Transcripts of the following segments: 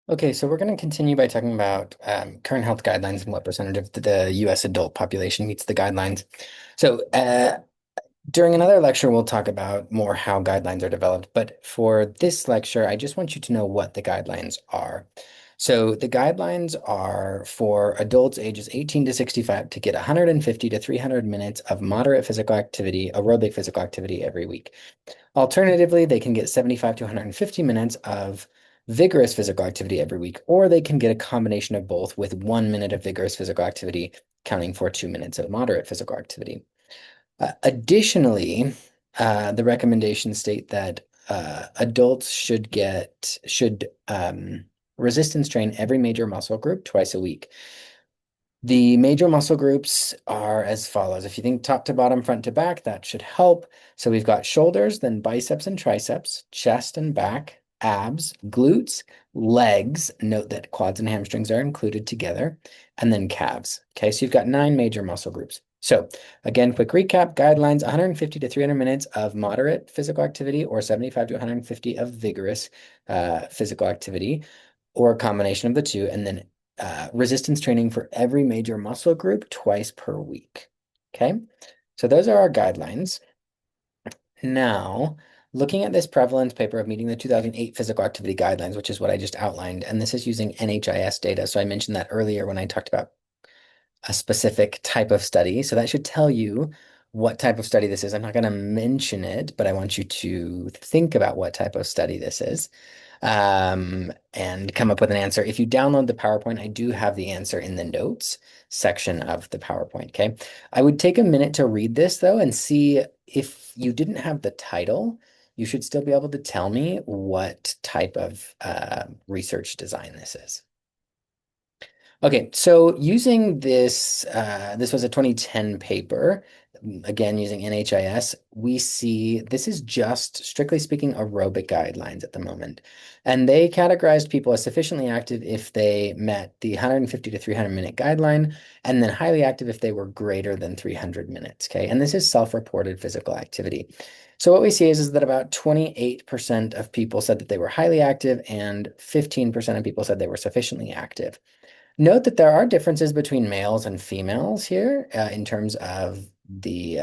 Okay, so we're going to continue by talking about current health guidelines and what percentage of the US adult population meets the guidelines. So during another lecture, we'll talk about more how guidelines are developed. But for this lecture, I just want you to know what the guidelines are. So the guidelines are for adults ages 18 to 65 to get 150 to 300 minutes of moderate physical activity, aerobic physical activity every week. Alternatively, they can get 75 to 150 minutes of vigorous physical activity every week, or they can get a combination of both with 1 minute of vigorous physical activity counting for 2 minutes of moderate physical activity. Additionally, the recommendations state that adults should resistance train every major muscle group twice a week. The major muscle groups are as follows. If you think top to bottom, front to back, that should help. So we've got shoulders, then biceps and triceps, chest and back, abs, glutes, legs. Note that quads and hamstrings are included together, and then calves. Okay, so you've got 9 major muscle groups. So again, quick recap, guidelines, 150 to 300 minutes of moderate physical activity or 75 to 150 of vigorous physical activity, or a combination of the two, and then resistance training for every major muscle group twice per week. Okay, so those are our guidelines. Now, looking at this prevalence paper of meeting the 2008 physical activity guidelines, which is what I just outlined, and this is using NHIS data. So I mentioned that earlier when I talked about a specific type of study. So that should tell you what type of study this is. I'm not going to mention it, but I want you to think about what type of study this is and come up with an answer. If you download the PowerPoint, I do have the answer in the notes section of the PowerPoint, okay? I would take a minute to read this though and see if you didn't have the title, you should still be able to tell me what type of research design this is. Okay, so using this, this was a 2010 paper, again using NHIS, we see this is just, strictly speaking, aerobic guidelines at the moment. And they categorized people as sufficiently active if they met the 150 to 300 minute guideline, and then highly active if they were greater than 300 minutes, okay? And this is self-reported physical activity. So what we see is that about 28% of people said that they were highly active and 15% of people said they were sufficiently active. Note that there are differences between males and females here in terms of the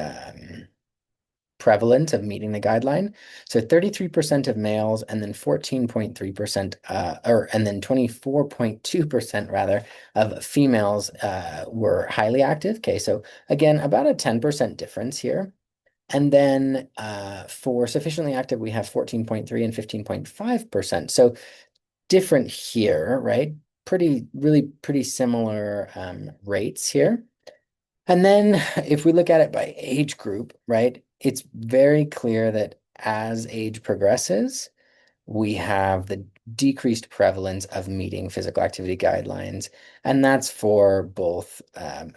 prevalence of meeting the guideline. So 33% of males and then 14.3% and then 24.2% rather of females were highly active. Okay, so again, about a 10% difference here. And then for sufficiently active, we have 14.3 and 15.5%. So different here, right? Really pretty similar rates here. And then if we look at it by age group, right, it's very clear that as age progresses, we have the decreased prevalence of meeting physical activity guidelines, and that's for both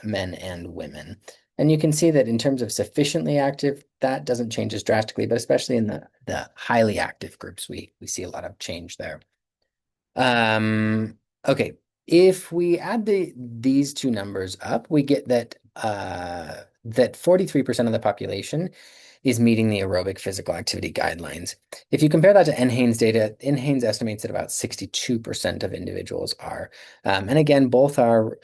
men and women. And you can see that in terms of sufficiently active, that doesn't change as drastically, but especially in the highly active groups, we see a lot of change there. Okay, if we add these two numbers up, we get that that 43% of the population is meeting the aerobic physical activity guidelines. If you compare that to NHANES data, NHANES estimates that about 62% of individuals are. And again, both are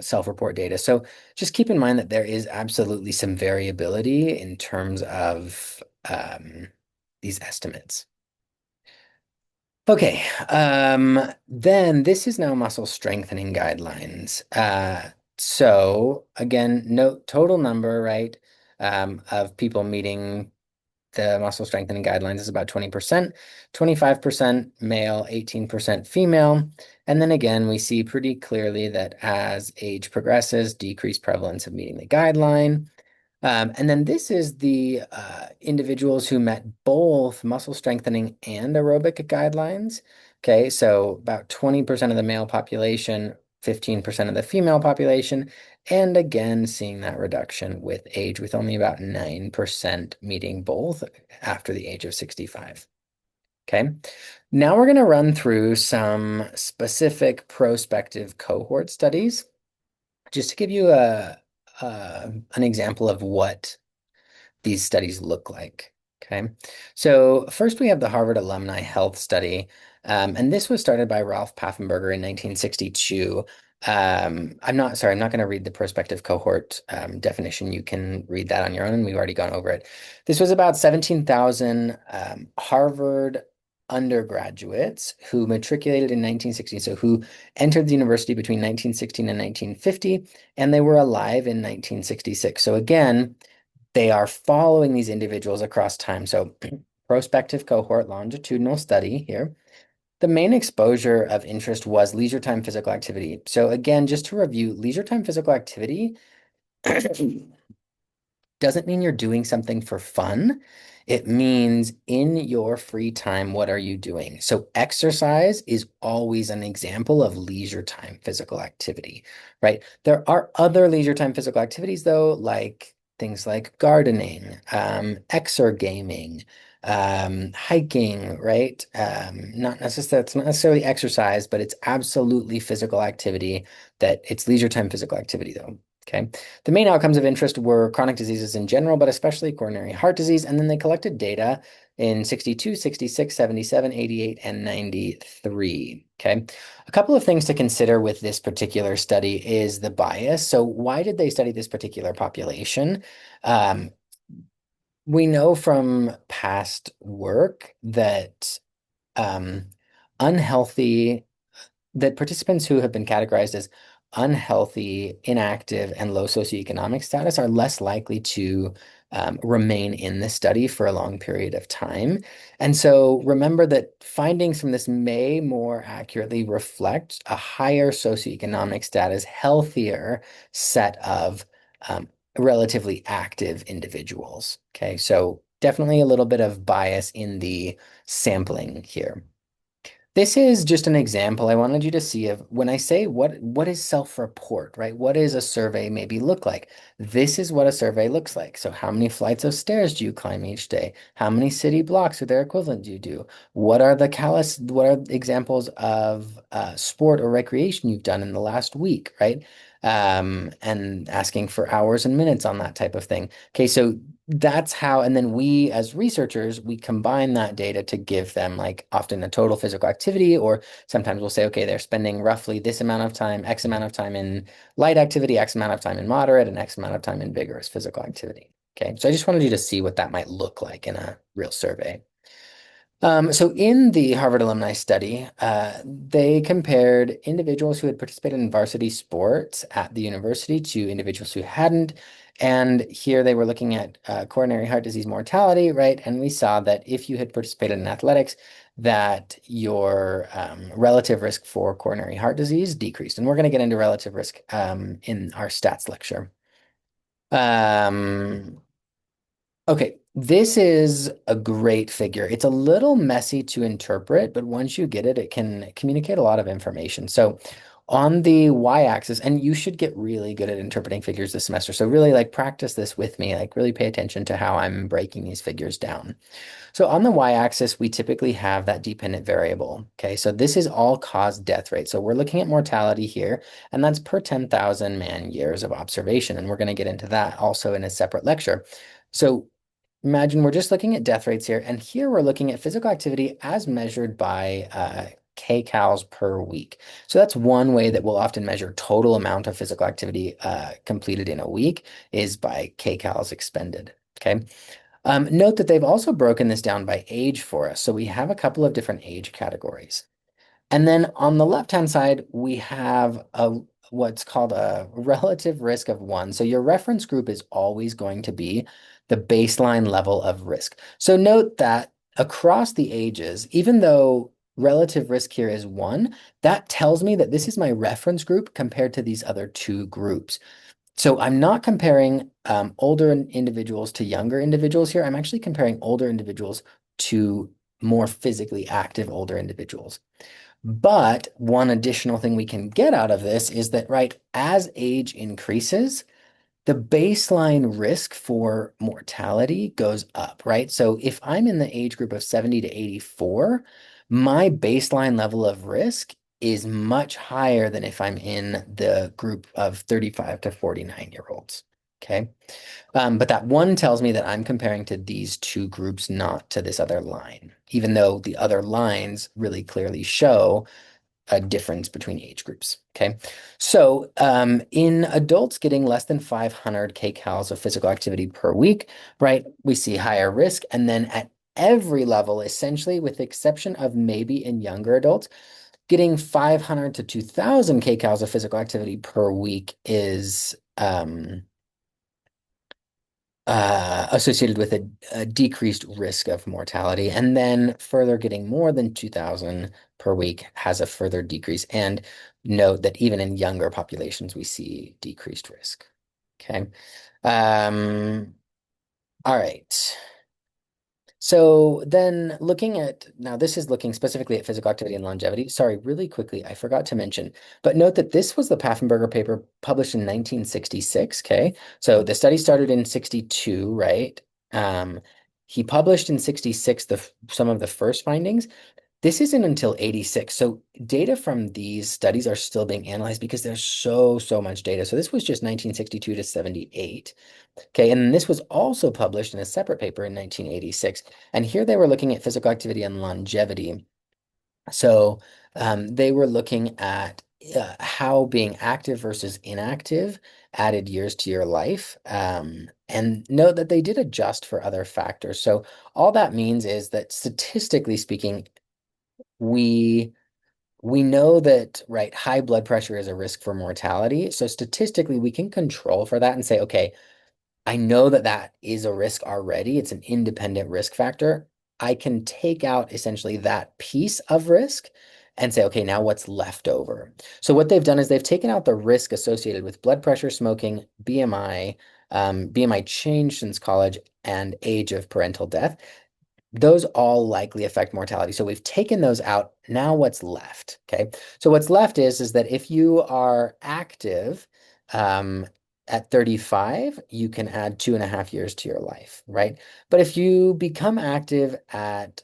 self-report data. So just keep in mind that there is absolutely some variability in terms of these estimates. Okay, then this is now muscle strengthening guidelines. So again, note total number, right, of people meeting the muscle strengthening guidelines is about 20%, 25% male, 18% female. And then again, we see pretty clearly that as age progresses, decreased prevalence of meeting the guideline. And then this is the individuals who met both muscle strengthening and aerobic guidelines. Okay, so about 20% of the male population, 15% of the female population, and again, seeing that reduction with age, with only about 9% meeting both after the age of 65. Okay, now we're going to run through some specific prospective cohort studies just to give you an example of what these studies look like. Okay, so first we have the Harvard Alumni Health Study. And this was started by Ralph Paffenberger in 1962. I'm not going to read the prospective cohort definition. You can read that on your own. We've already gone over it. This was about 17,000 Harvard undergraduates who matriculated in 1916, so who entered the university between 1916 and 1950, and they were alive in 1966. So again, they are following these individuals across time. So prospective cohort longitudinal study here. The main exposure of interest was leisure time physical activity. So again, just to review, leisure time physical activity doesn't mean you're doing something for fun. It means in your free time, what are you doing? So exercise is always an example of leisure time physical activity, right? There are other leisure time physical activities though, like things like gardening, exergaming, hiking, right? It's not necessarily exercise, but it's absolutely physical activity that it's leisure time physical activity though. Okay. The main outcomes of interest were chronic diseases in general, but especially coronary heart disease. And then they collected data in 62, 66, 77, 88, and 93. Okay. A couple of things to consider with this particular study is the bias. So why did they study this particular population? Um, we know from past work that um, unhealthy that participants who have been categorized as unhealthy, inactive, and low socioeconomic status are less likely to remain in the study for a long period of time. And so remember that findings from this may more accurately reflect a higher socioeconomic status, healthier set of um, relatively active individuals. Okay, so definitely a little bit of bias in the sampling here. This is just an example I wanted you to see of when I say what is self-report, right? What does a survey maybe look like? This is what a survey looks like. So how many flights of stairs do you climb each day? How many city blocks or their equivalent do you do? What are examples of sport or recreation you've done in the last week, right? And asking for hours and minutes on that type of thing. Okay, so that's how, and then we as researchers, we combine that data to give them like often a total physical activity, or sometimes we'll say, okay, they're spending roughly this amount of time, X amount of time in light activity, X amount of time in moderate, and X amount of time in vigorous physical activity. Okay, so I just wanted you to see what that might look like in a real survey. So in the Harvard alumni study, they compared individuals who had participated in varsity sports at the university to individuals who hadn't. And here they were looking at coronary heart disease mortality, right? And we saw that if you had participated in athletics, that your relative risk for coronary heart disease decreased. And we're going to get into relative risk in our stats lecture. Um, Okay, this is a great figure. It's a little messy to interpret, but once you get it, it can communicate a lot of information. So on the y-axis, and you should get really good at interpreting figures this semester. So really like practice this with me, like really pay attention to how I'm breaking these figures down. So on the y-axis, we typically have that dependent variable. Okay, so this is all-cause death rate. So we're looking at mortality here, and that's per 10,000 man years of observation. And we're going to get into that also in a separate lecture. So imagine we're just looking at death rates here, and here we're looking at physical activity as measured by kcals per week. So that's one way that we'll often measure total amount of physical activity completed in a week is by kcals expended. Okay. Note that they've also broken this down by age for us. So we have a couple of different age categories. And then on the left-hand side, we have what's called a relative risk of 1. So your reference group is always going to be the baseline level of risk. So note that across the ages, even though relative risk here is 1, that tells me that this is my reference group compared to these other two groups. So I'm not comparing older individuals to younger individuals here. I'm actually comparing older individuals to more physically active older individuals. But one additional thing we can get out of this is that, right, as age increases, the baseline risk for mortality goes up, right? So if I'm in the age group of 70 to 84, my baseline level of risk is much higher than if I'm in the group of 35 to 49-year-olds. Okay. But that one tells me that I'm comparing to these two groups, not to this other line even though the other lines really clearly show a difference between age groups. Okay. So in adults getting less than 500 kcals of physical activity per week, right, we see higher risk. And then at every level, essentially, with the exception of maybe in younger adults, getting 500 to 2000 kcals of physical activity per week is associated with a decreased risk of mortality. And then further getting more than 2000 per week has a further decrease. And note that even in younger populations, we see decreased risk. Okay. All right. So then now this is looking specifically at physical activity and longevity. Sorry, really quickly, I forgot to mention, but note that this was the Paffenberger paper published in 1966, okay? So the study started in 62, right? Um, he published in 66 some of the first findings. This isn't until 86. So data from these studies are still being analyzed because there's so much data. So this was just 1962 to 78. Okay, and this was also published in a separate paper in 1986. And here they were looking at physical activity and longevity. So they were looking at how being active versus inactive added years to your life. And note that they did adjust for other factors. So all that means is that statistically speaking, we we know that, right, high blood pressure is a risk for mortality. So statistically, we can control for that and say, okay, I know that that is a risk already. It's an independent risk factor. I can take out essentially that piece of risk and say, okay, now what's left over? So what they've done is they've taken out the risk associated with blood pressure, smoking, BMI, BMI change since college, and age of parental death. Those all likely affect mortality. So we've taken those out. Now what's left? Okay. So what's left is that if you are active at 35, you can add 2.5 years to your life, right? But if you become active at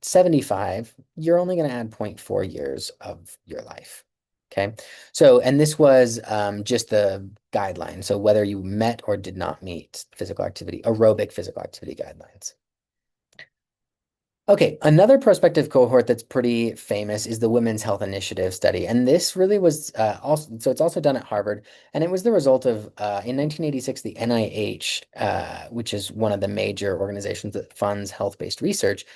75, you're only going to add zero point 0.4 years of your life. Okay. So, and this was just the guideline. So whether you met or did not meet physical activity, aerobic physical activity guidelines. Okay, another prospective cohort that's pretty famous is the Women's Health Initiative study. And this really was also, so it's also done at Harvard. And it was the result of, in 1986, the NIH, which is one of the major organizations that funds health-based research,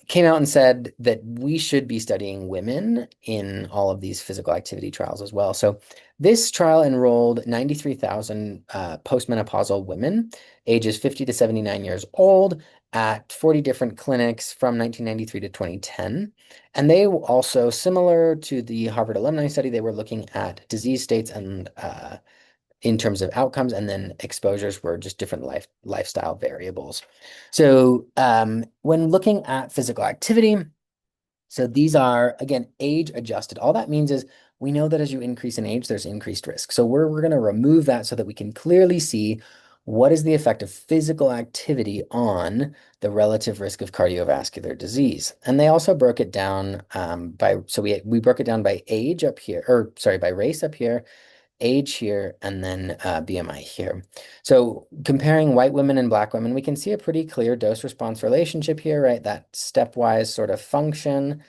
came out and said that we should be studying women in all of these physical activity trials as well. So this trial enrolled 93,000 postmenopausal women, ages 50 to 79 years old, at 40 different clinics from 1993 to 2010. And they also, similar to the Harvard alumni study, they were looking at disease states and in terms of outcomes, and then exposures were just different lifestyle variables. So when looking at physical activity, so these are, again, age adjusted. All that means is we know that as you increase in age, there's increased risk. So we're going to remove that so that we can clearly see what is the effect of physical activity on the relative risk of cardiovascular disease. And they also broke it down so we broke it down by age up here, or sorry, by race up here, age here, and then BMI here. So comparing white women and black women, we can see a pretty clear dose response relationship here, right? That stepwise sort of function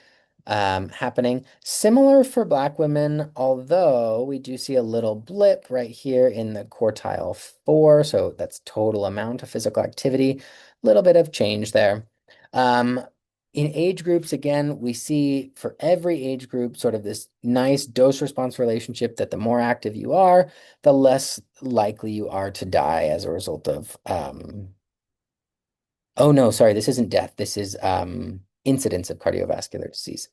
happening. Similar for black women, although we do see a little blip right here in the quartile 4. So that's total amount of physical activity, a little bit of change there. In age groups, again, we see for every age group sort of this nice dose response relationship that the more active you are, the less likely you are to die as a result of, oh no, sorry, this isn't death. This is incidence of cardiovascular disease.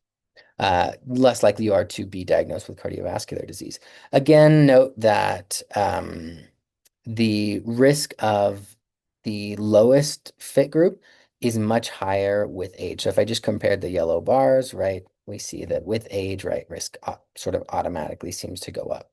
Less likely you are to be diagnosed with cardiovascular disease. Again, note that the risk of the lowest fit group is much higher with age. So if I just compared the yellow bars, right, we see that with age, right, risk sort of automatically seems to go up.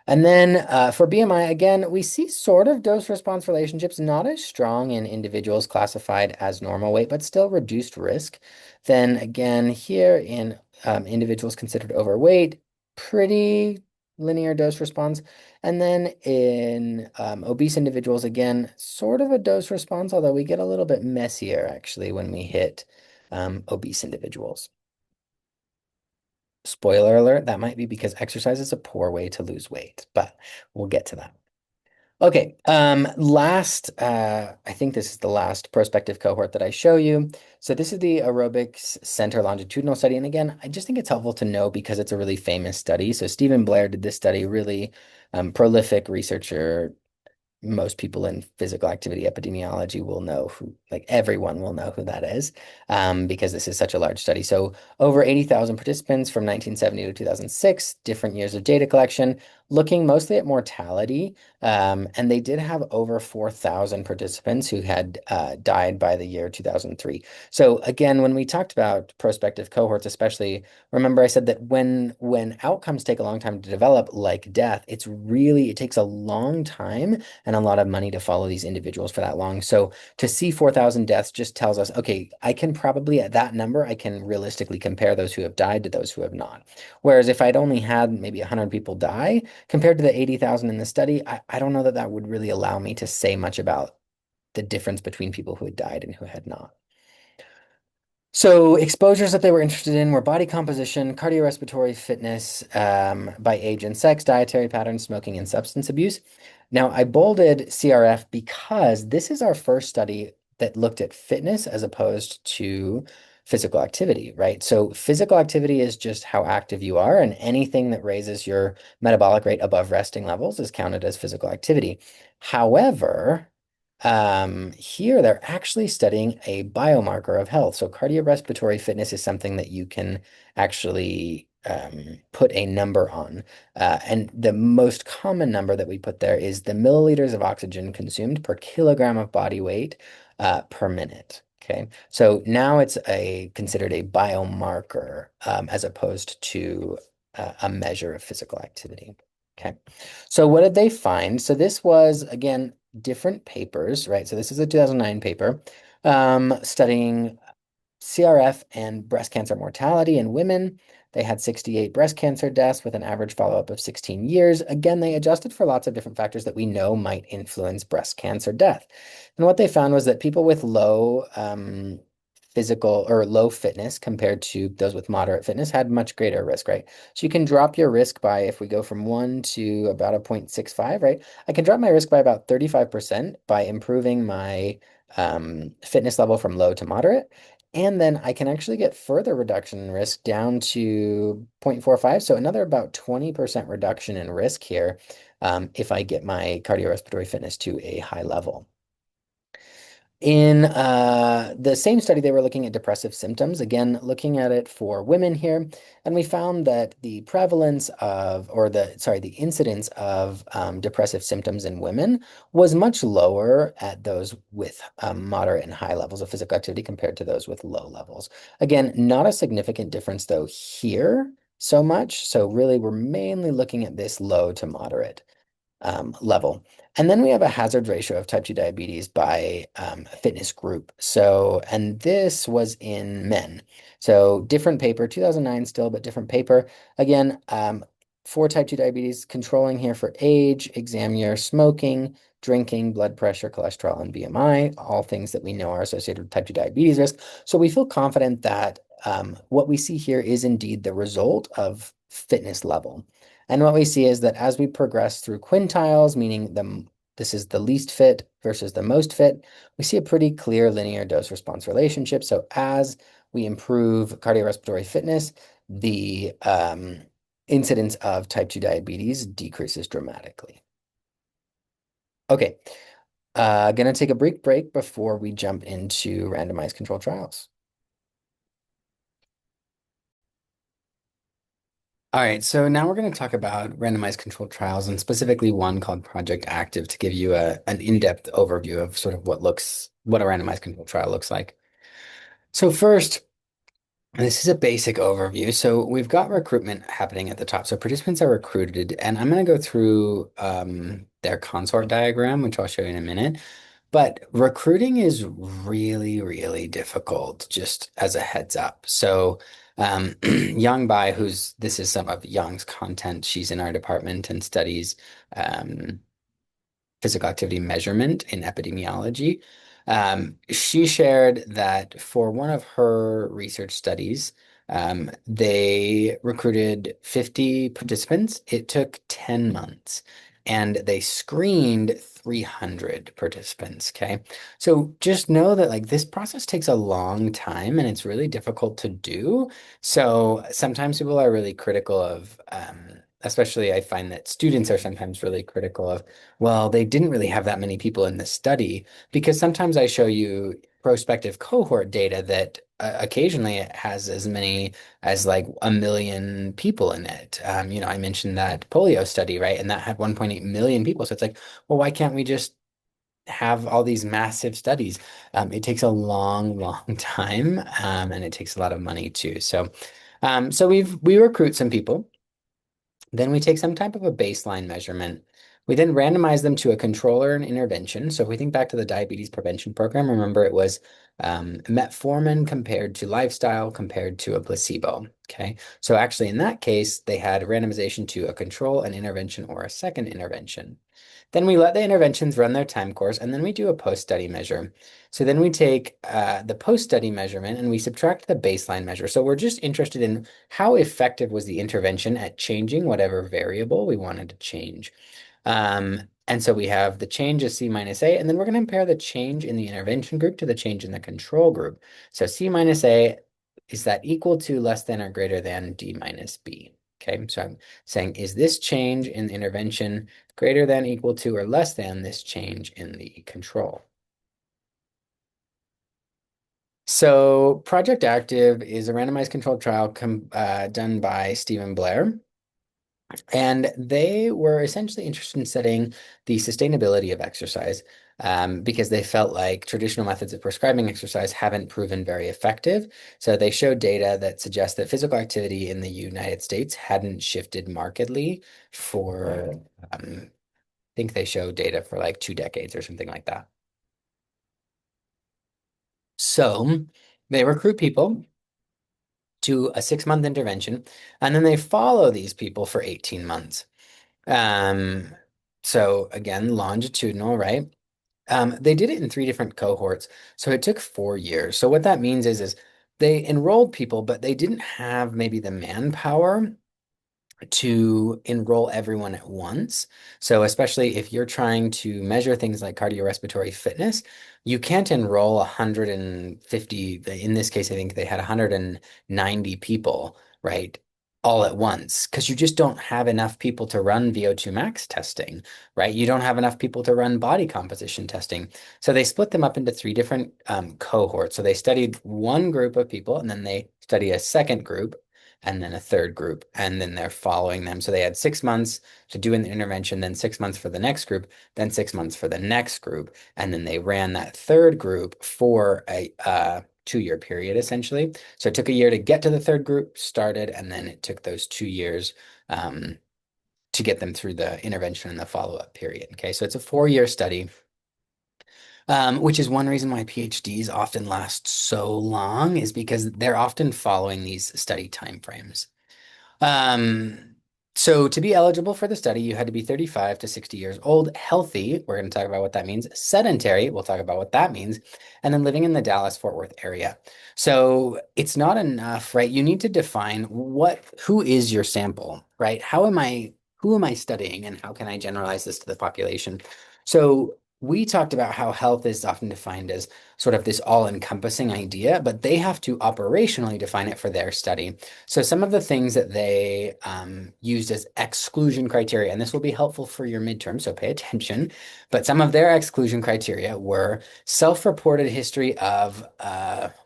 And then for BMI, again, we see sort of dose response relationships, not as strong in individuals classified as normal weight, but still reduced risk. Then again, here in individuals considered overweight, pretty linear dose response. And then in obese individuals, again, sort of a dose response, although we get a little bit messier actually when we hit obese individuals. Spoiler alert, that might be because exercise is a poor way to lose weight, but we'll get to that. Okay, I think this is the last prospective cohort that I show you. So this is the aerobics center longitudinal study. And again, I just think it's helpful to know because it's a really famous study. So Stephen Blair did this study, really prolific researcher. Most people in physical activity epidemiology will know who, like everyone will know who that is, because this is such a large study. So over 80,000 participants from 1970 to 2006, different years of data collection, looking mostly at mortality. And they did have over 4,000 participants who had died by the year 2003. So again, when we talked about prospective cohorts, especially, remember I said that when outcomes take a long time to develop, like death, it takes a long time and a lot of money to follow these individuals for that long. So to see 4,000 deaths just tells us, okay, I can probably at that number, I can realistically compare those who have died to those who have not. Whereas if I'd only had maybe 100 people die compared to the 80,000 in the study, I don't know that that would really allow me to say much about the difference between people who had died and who had not. So exposures that they were interested in were body composition, cardiorespiratory fitness, by age and sex, dietary patterns, smoking, and substance abuse. Now, I bolded CRF because this is our first study that looked at fitness as opposed to physical activity, right? So physical activity is just how active you are, and anything that raises your metabolic rate above resting levels is counted as physical activity. However, here they're actually studying a biomarker of health. So cardiorespiratory fitness is something that you can actually put a number on. And the most common number that we put there is the milliliters of oxygen consumed per kilogram of body weight per minute. Okay, so now it's considered a biomarker as opposed to a measure of physical activity. Okay, so what did they find? So this was, again, different papers, right? So this is a 2009 paper studying CRF and breast cancer mortality in women. They had 68 breast cancer deaths with an average follow-up of 16 years. Again, they adjusted for lots of different factors that we know might influence breast cancer death. And what they found was that people with low physical or low fitness compared to those with moderate fitness had much greater risk, right? So you can drop your risk by, if we go from 1 to about a 0.65, right? I can drop my risk by about 35% by improving my fitness level from low to moderate. And then I can actually get further reduction in risk down to 0.45. So another about 20% reduction in risk here if I get my cardiorespiratory fitness to a high level. In the same study, they were looking at depressive symptoms, again, looking at it for women here, and we found that the prevalence of, the incidence of depressive symptoms in women was much lower at those with moderate and high levels of physical activity compared to those with low levels. Again, not a significant difference though here so much. So really, we're mainly looking at this low to moderate level. And then we have a hazard ratio of type 2 diabetes by fitness group. So, and this was in men. So different paper, 2009 still, but different paper. Again, for type 2 diabetes, controlling here for age, exam year, smoking, drinking, blood pressure, cholesterol, and BMI, all things that we know are associated with type 2 diabetes risk. So we feel confident that what we see here is indeed the result of fitness level. And what we see is that as we progress through quintiles, meaning this is the least fit versus the most fit, we see a pretty clear linear dose response relationship. So as we improve cardiorespiratory fitness, the incidence of type 2 diabetes decreases dramatically. Okay, gonna take a brief break before we jump into randomized controlled trials. All right, so now we're going to talk about randomized controlled trials and specifically one called Project Active to give you an in-depth overview of sort of what a randomized controlled trial looks like. So first, this is a basic overview. So we've got recruitment happening at the top. So participants are recruited, and I'm going to go through their consort diagram, which I'll show you in a minute. But recruiting is really, really difficult, just as a heads up. So Young Bai, this is some of Young's content. She's in our department and studies physical activity measurement in epidemiology. She shared that for one of her research studies, they recruited 50 participants. It took 10 months, and they screened 300 participants. Okay. So just know that like this process takes a long time and it's really difficult to do. So sometimes people are really critical of, especially I find that students are sometimes really critical of, well, they didn't really have that many people in the study because sometimes I show you prospective cohort data that occasionally it has as many as like 1 million people in it. I mentioned that polio study, right? And that had 1.8 million people. So it's like, well, why can't we just have all these massive studies? It takes a long, long time, and it takes a lot of money too. So we recruit some people. Then we take some type of a baseline measurement. We then randomize them to a controller and intervention. So if we think back to the diabetes prevention program, remember it was metformin compared to lifestyle compared to a placebo. Okay. So actually in that case, they had randomization to a control, an intervention, or a second intervention. Then we let the interventions run their time course, and then we do a post-study measure. So then we take the post-study measurement and we subtract the baseline measure. So we're just interested in how effective was the intervention at changing whatever variable we wanted to change. And so we have the change is C minus A, and then we're going to compare the change in the intervention group to the change in the control group. So C minus A, is that equal to, less than, or greater than D minus B? Okay, so I'm saying, is this change in the intervention greater than, equal to, or less than this change in the control? So Project Active is a randomized controlled trial done by Stephen Blair. And they were essentially interested in studying the sustainability of exercise, because they felt like traditional methods of prescribing exercise haven't proven very effective. So they showed data that suggests that physical activity in the United States hadn't shifted markedly for, I think they showed data for like 2 decades or something like that. So they recruit people to a 6-month intervention, and then they follow these people for 18 months. Um, so again, longitudinal, right? They did it in 3 different cohorts, so it took 4 years. So what that means is they enrolled people, but they didn't have maybe the manpower to enroll everyone at once. So especially if you're trying to measure things like cardiorespiratory fitness, you can't enroll 150. In this case, I think they had 190 people, right? All at once, because you just don't have enough people to run VO2 max testing, right? You don't have enough people to run body composition testing. So they split them up into 3 different cohorts. So they studied one group of people, and then they study a second group, and then a third group, and then they're following them. So they had 6 months to do an intervention, then 6 months for the next group, then 6 months for the next group, and then they ran that third group for a 2-year period essentially. So it took a year to get to the third group started, and then it took those 2 years to get them through the intervention and the follow-up period. Okay, so it's a 4-year study. Which is one reason why PhDs often last so long, is because they're often following these study timeframes. Um, so to be eligible for the study, you had to be 35 to 60 years old, healthy. We're going to talk about what that means. Sedentary. We'll talk about what that means. And then living in the Dallas-Fort Worth area. So it's not enough, right? You need to define who is your sample, right? Who am I studying, and how can I generalize this to the population? So we talked about how health is often defined as sort of this all-encompassing idea, but they have to operationally define it for their study. So some of the things that they used as exclusion criteria, and this will be helpful for your midterm, so pay attention, but some of their exclusion criteria were self-reported history of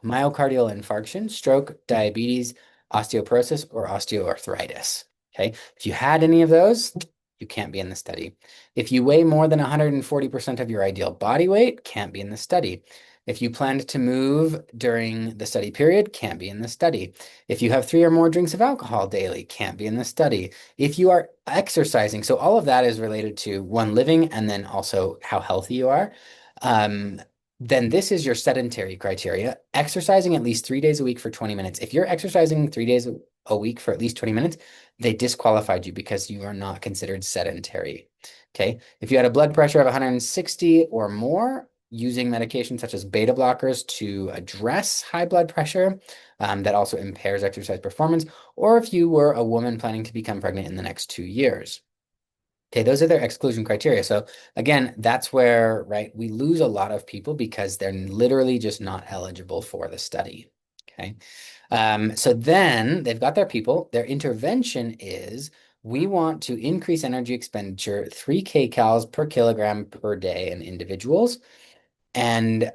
myocardial infarction, stroke, diabetes, osteoporosis, or osteoarthritis. Okay, if you had any of those, you can't be in the study. If you weigh more than 140% of your ideal body weight, can't be in the study. If you planned to move during the study period, can't be in the study. If you have 3 or more drinks of alcohol daily, can't be in the study. If you are exercising, so all of that is related to one, living, and then also how healthy you are. Um, then this is your sedentary criteria. Exercising at least 3 days a week for 20 minutes. If you're exercising 3 days a week for at least 20 minutes, they disqualified you because you are not considered sedentary. Okay. If you had a blood pressure of 160 or more, using medications such as beta blockers to address high blood pressure that also impairs exercise performance, or if you were a woman planning to become pregnant in the next 2 years. Okay, those are their exclusion criteria. So again, that's where, right, we lose a lot of people because they're literally just not eligible for the study. Okay. So then they've got their people. Their intervention is we want to increase energy expenditure 3 kcals per kilogram per day in individuals. And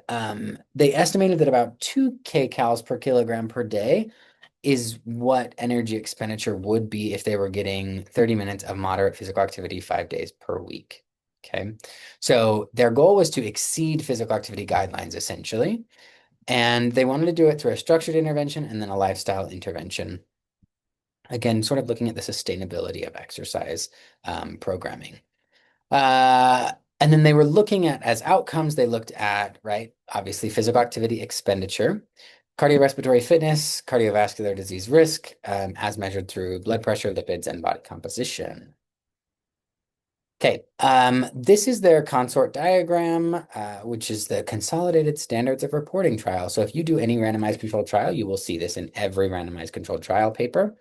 they estimated that about 2 kcals per kilogram per day is what energy expenditure would be if they were getting 30 minutes of moderate physical activity 5 days per week. Okay. So their goal was to exceed physical activity guidelines essentially. And they wanted to do it through a structured intervention and then a lifestyle intervention. Again, sort of looking at the sustainability of exercise programming. And then they were looking at, as outcomes, they looked at, right, obviously physical activity expenditure, cardiorespiratory fitness, cardiovascular disease risk, as measured through blood pressure, lipids, and body composition. Okay, this is their consort diagram, which is the consolidated standards of reporting trial. So if you do any randomized controlled trial, you will see this in every randomized controlled trial paper.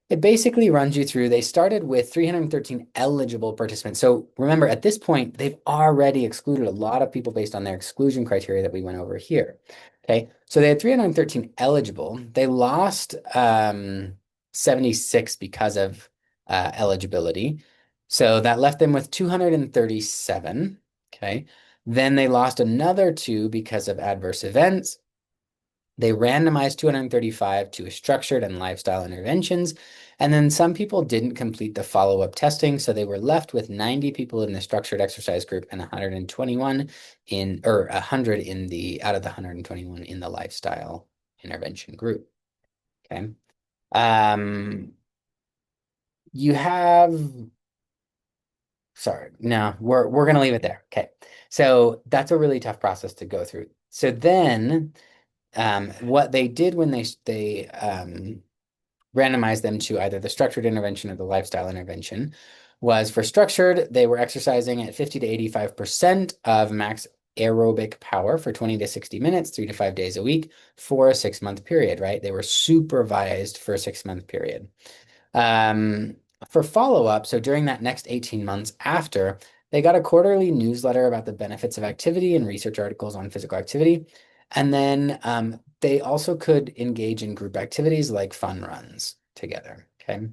It basically runs you through, they started with 313 eligible participants. So remember, at this point, they've already excluded a lot of people based on their exclusion criteria that we went over here. Okay, so they had 313 eligible. They lost 76 because of eligibility. So that left them with 237. Okay, then they lost another two because of adverse events. They randomized 235 to structured and lifestyle interventions. And then some people didn't complete the follow-up testing. So they were left with 90 people in the structured exercise group and 121 in, or 100 in the, out of the 121 in the lifestyle intervention group. Okay. You have, sorry, no, we're going to leave it there. Okay. So that's a really tough process to go through. So then what they did when they randomized them to either the structured intervention or the lifestyle intervention was for structured, they were exercising at 50 to 85% of max aerobic power for 20 to 60 minutes, 3 to 5 days a week for a 6-month period, right? They were supervised for a 6-month period. For follow-up, so during that next 18 months after, they got a quarterly newsletter about the benefits of activity and research articles on physical activity. And then they also could engage in group activities like fun runs together. Okay.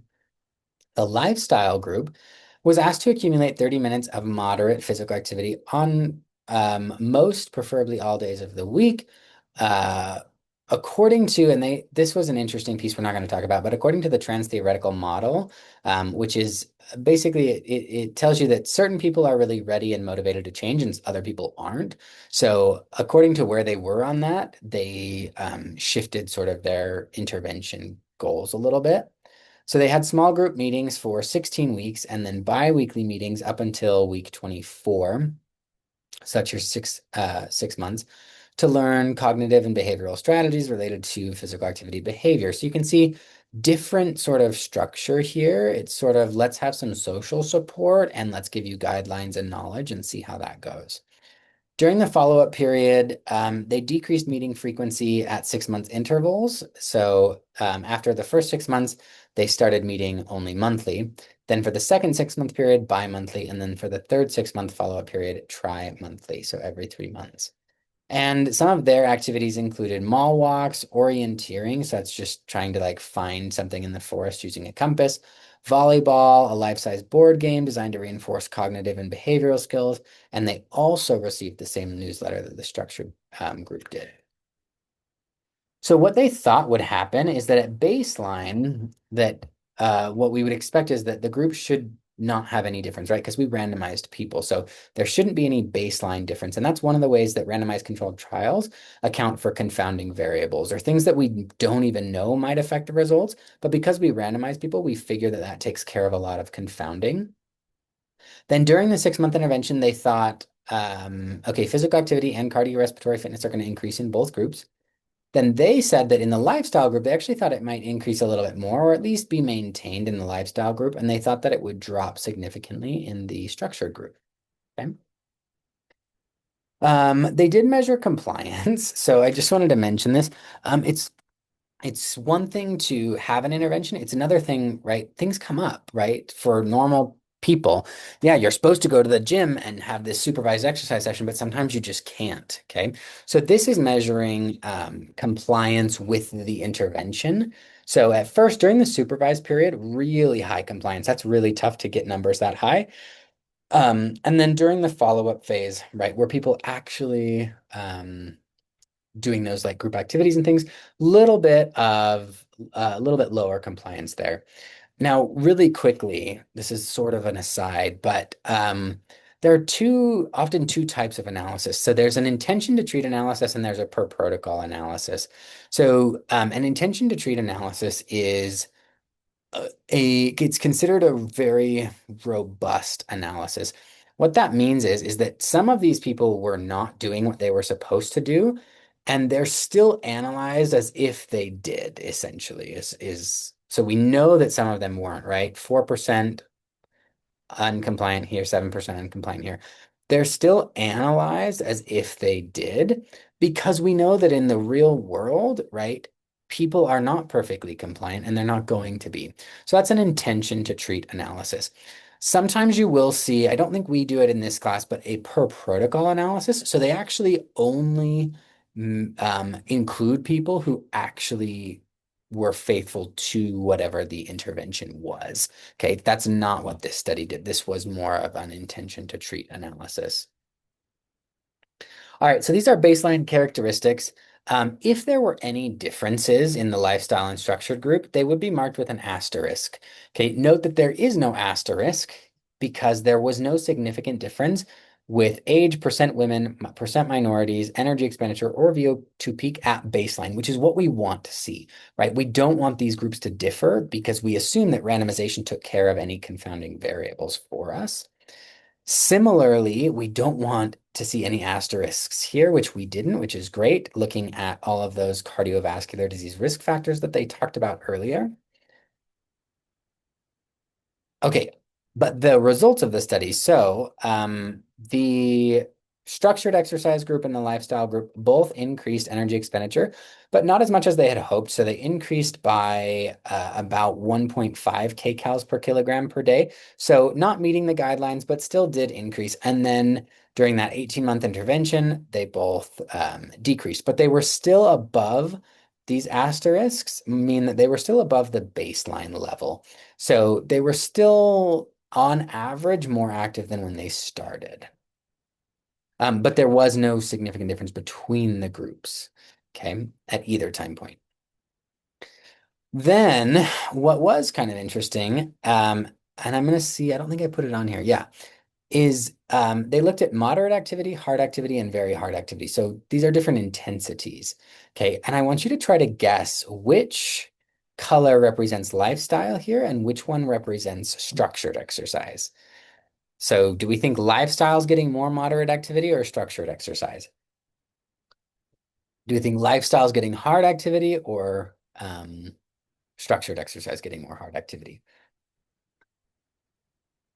The lifestyle group was asked to accumulate 30 minutes of moderate physical activity on most, preferably all days of the week. According to, and this was an interesting piece we're not going to talk about, but according to the trans theoretical model, which is basically it tells you that certain people are really ready and motivated to change and other people aren't. So according to where they were on that, they shifted sort of their intervention goals a little bit. So they had small group meetings for 16 weeks and then bi-weekly meetings up until week 24. So that's your 6 months to learn cognitive and behavioral strategies related to physical activity behavior. So you can see different sort of structure here. It's sort of let's have some social support and let's give you guidelines and knowledge and see how that goes. During the follow-up period, they decreased meeting frequency at 6-month intervals. So after the first 6 months, they started meeting only monthly. Then for the second 6-month period, bi-monthly. And then for the third 6-month follow-up period, tri-monthly. So every 3 months. And some of their activities included mall walks, orienteering. So that's just trying to like find something in the forest using a compass, volleyball, a life-size board game designed to reinforce cognitive and behavioral skills. And they also received the same newsletter that the structured group did. So what they thought would happen is that at baseline, that what we would expect is that the group should not have any difference, right? Because we randomized people. So there shouldn't be any baseline difference. And that's one of the ways that randomized controlled trials account for confounding variables or things that we don't even know might affect the results. But because we randomize people, we figure that that takes care of a lot of confounding. Then during the 6-month intervention, they thought, okay, physical activity and cardiorespiratory fitness are going to increase in both groups. Then they said that in the lifestyle group, they actually thought it might increase a little bit more, or at least be maintained in the lifestyle group. And they thought that it would drop significantly in the structured group. Okay. They did measure compliance, so I just wanted to mention this. It's one thing to have an intervention. It's another thing, right? Things come up, right? For normal people. Yeah, you're supposed to go to the gym and have this supervised exercise session, but sometimes you just can't. Okay. So this is measuring compliance with the intervention. So at first, during the supervised period, really high compliance. That's really tough to get numbers that high. And then during the follow-up phase, right, where people actually doing those like group activities and things, a little bit lower compliance there. Now, really quickly, this is sort of an aside, but there are often two types of analysis. So there's an intention to treat analysis and there's a per protocol analysis. So an intention to treat analysis is it's considered a very robust analysis. What that means is that some of these people were not doing what they were supposed to do, and they're still analyzed as if they did, essentially, is so we know that some of them weren't, right? 4% uncompliant here, 7% uncompliant here. They're still analyzed as if they did because we know that in the real world, right, people are not perfectly compliant and they're not going to be. So that's an intention to treat analysis. Sometimes you will see, I don't think we do it in this class, but a per protocol analysis. So they actually only include people who actually were faithful to whatever the intervention was. Okay, that's not what this study did. This was more of an intention to treat analysis. All right, so these are baseline characteristics. If there were any differences in the lifestyle and structured group, they would be marked with an asterisk. Okay, note that there is no asterisk because there was no significant difference with age, percent women, percent minorities, energy expenditure, or VO2 peak at baseline, which is what we want to see, right? We don't want these groups to differ because we assume that randomization took care of any confounding variables for us. Similarly, we don't want to see any asterisks here, which we didn't, which is great, looking at all of those cardiovascular disease risk factors that they talked about earlier. Okay, but the results of the study. So the structured exercise group and the lifestyle group both increased energy expenditure, but not as much as they had hoped. So they increased by about 1.5 kcals per kilogram per day. So not meeting the guidelines, but still did increase. And then during that 18-month intervention, they both decreased, but they were still above. These asterisks mean that they were still above the baseline level. So they were still, on average, more active than when they started. But there was no significant difference between the groups, okay, at either time point. Then what was kind of interesting, and I'm going to see, I don't think I put it on here. Yeah, is they looked at moderate activity, hard activity, and very hard activity. So these are different intensities. Okay, and I want you to try to guess which color represents lifestyle here and which one represents structured exercise. So do we think lifestyle is getting more moderate activity or structured exercise? Do we think lifestyle is getting hard activity or structured exercise getting more hard activity?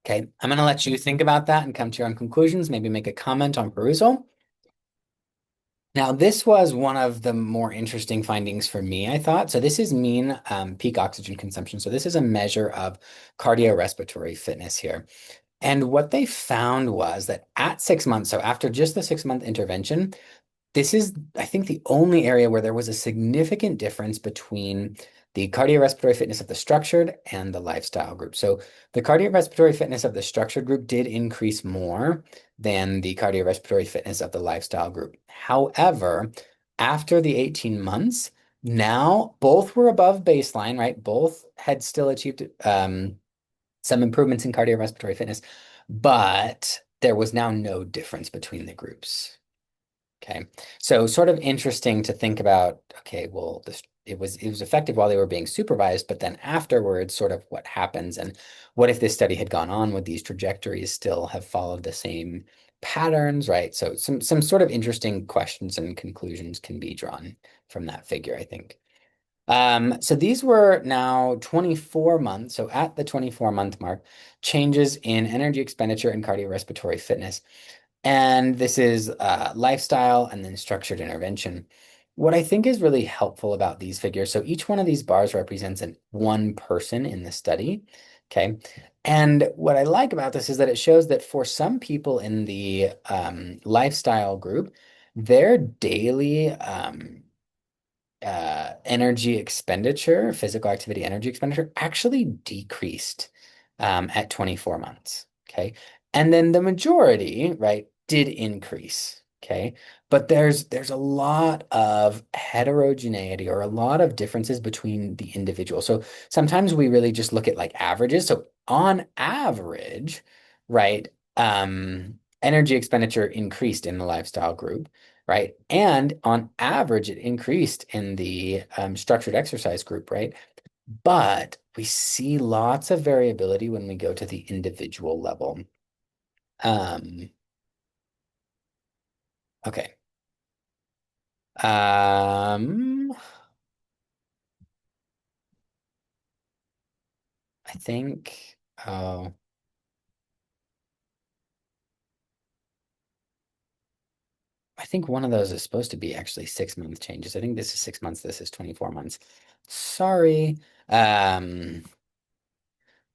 Okay, I'm going to let you think about that and come to your own conclusions, maybe make a comment on perusal. Now, this was one of the more interesting findings for me, I thought. So this is mean peak oxygen consumption. So this is a measure of cardiorespiratory fitness here. And what they found was that at 6 months, so after just the 6-month intervention, this is, I think, the only area where there was a significant difference between the cardiorespiratory fitness of the structured and the lifestyle group. So the cardiorespiratory fitness of the structured group did increase more than the cardiorespiratory fitness of the lifestyle group. However, after the 18 months, now both were above baseline, right? Both had still achieved some improvements in cardiorespiratory fitness, but there was now no difference between the groups. Okay, so sort of interesting to think about, okay, well, it was effective while they were being supervised, but then afterwards, sort of what happens and what if this study had gone on, would these trajectories still have followed the same patterns, right? So some sort of interesting questions and conclusions can be drawn from that figure, I think. So these were now 24 months. So at the 24-month mark, changes in energy expenditure and cardiorespiratory fitness. And this is lifestyle and then structured intervention. What I think is really helpful about these figures, so each one of these bars represents one person in the study. Okay. And what I like about this is that it shows that for some people in the lifestyle group, their daily energy expenditure, physical activity energy expenditure, actually decreased at 24 months. Okay. And then the majority, right, did increase. Okay. But there's a lot of heterogeneity or a lot of differences between the individual. So sometimes we really just look at like averages. So on average, right, energy expenditure increased in the lifestyle group, right? And on average, it increased in the structured exercise group, right? But we see lots of variability when we go to the individual level. Um, okay. Um, I think, oh, I think one of those is supposed to be actually 6 month changes. I think this is 6 months, this is 24 months. Sorry. Um,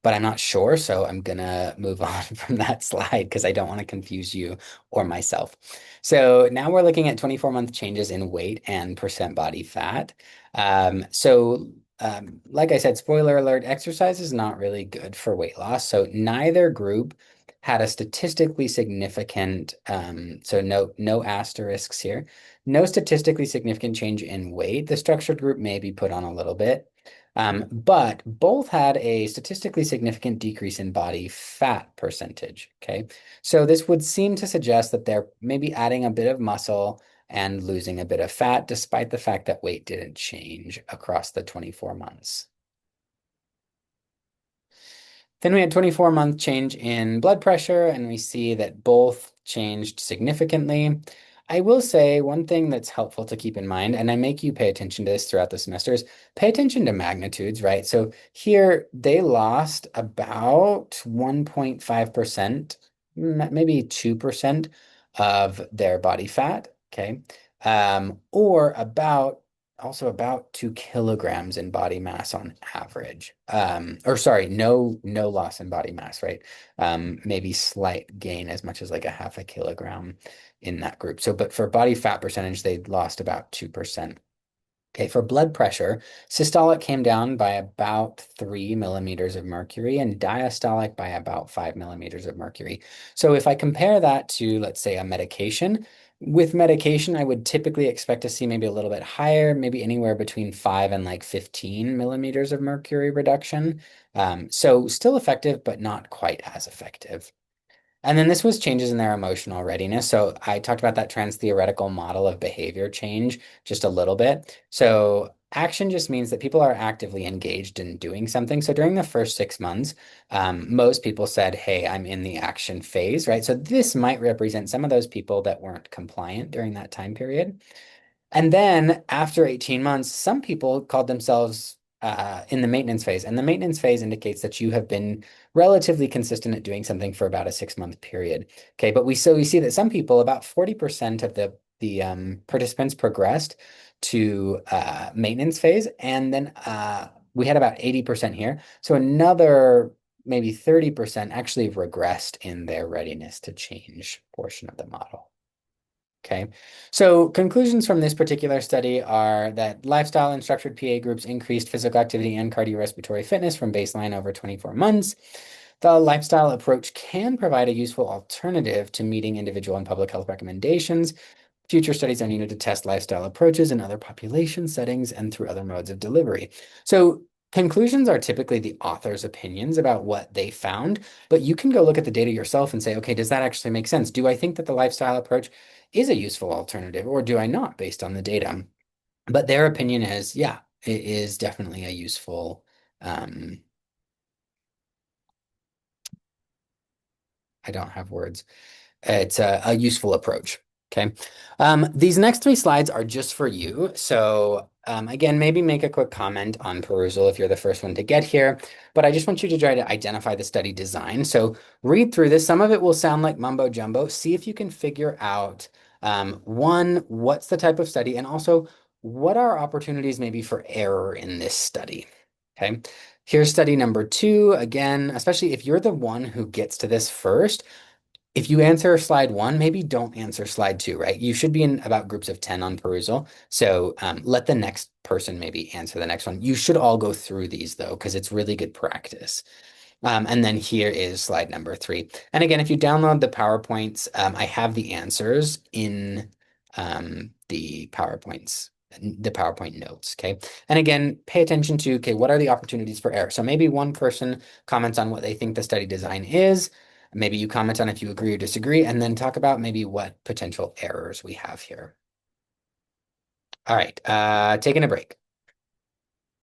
but I'm not sure, so I'm gonna move on from that slide because I don't want to confuse you or myself. So now we're looking at 24-month changes in weight and percent body fat. Like I said, spoiler alert, exercise is not really good for weight loss. So neither group had a statistically significant, so no asterisks here, no statistically significant change in weight. The structured group may be put on a little bit. But both had a statistically significant decrease in body fat percentage. Okay. So this would seem to suggest that they're maybe adding a bit of muscle and losing a bit of fat, despite the fact that weight didn't change across the 24 months. Then we had 24-month change in blood pressure, and we see that both changed significantly. I will say one thing that's helpful to keep in mind, and I make you pay attention to this throughout the semesters, pay attention to magnitudes, right? So here they lost about 1.5%, maybe 2% of their body fat, okay? Or about 2 kilograms in body mass on average. Or sorry, no loss in body mass, right? Maybe slight gain as much as like a half a kilogram in that group. So, but for body fat percentage, they lost about 2%. Okay, for blood pressure, systolic came down by about 3 millimeters of mercury and diastolic by about 5 millimeters of mercury. So if I compare that to, let's say, a medication, with medication, I would typically expect to see maybe a little bit higher, maybe anywhere between 5 and like 15 millimeters of mercury reduction. So still effective, but not quite as effective. And then this was changes in their emotional readiness. So I talked about that trans-theoretical model of behavior change just a little bit. So action just means that people are actively engaged in doing something. So during the first 6 months, most people said, hey, I'm in the action phase, right? So this might represent some of those people that weren't compliant during that time period. And then after 18 months, some people called themselves in the maintenance phase. And the maintenance phase indicates that you have been relatively consistent at doing something for about a 6 month period. Okay, but we see that some people, about 40% of the participants progressed to maintenance phase, and then we had about 80% here. So another maybe 30% actually regressed in their readiness to change portion of the model. Okay, so conclusions from this particular study are that lifestyle and structured PA groups increased physical activity and cardiorespiratory fitness from baseline over 24 months. The lifestyle approach can provide a useful alternative to meeting individual and public health recommendations. Future studies are needed to test lifestyle approaches in other population settings and through other modes of delivery. So conclusions are typically the author's opinions about what they found, but you can go look at the data yourself and say, okay, does that actually make sense? Do I think that the lifestyle approach is a useful alternative, or do I not based on the data? But their opinion is, yeah, it is definitely a useful, I don't have words. It's a useful approach. Okay. These next three slides are just for you. So Again, maybe make a quick comment on perusal if you're the first one to get here, but I just want you to try to identify the study design. So read through this. Some of it will sound like mumbo jumbo. See if you can figure out one, what's the type of study, and also what are opportunities maybe for error in this study. Okay. Here's study number two. Again, especially if you're the one who gets to this first, if you answer slide one, maybe don't answer slide two, right? You should be in about groups of 10 on perusal. So let the next person maybe answer the next one. You should all go through these though, because it's really good practice. And then here is slide number three. And again, if you download the PowerPoints, I have the answers in the PowerPoint notes, okay? And again, pay attention to, okay, what are the opportunities for error? So maybe one person comments on what they think the study design is. Maybe you comment on if you agree or disagree, and then talk about maybe what potential errors we have here. All right, taking a break.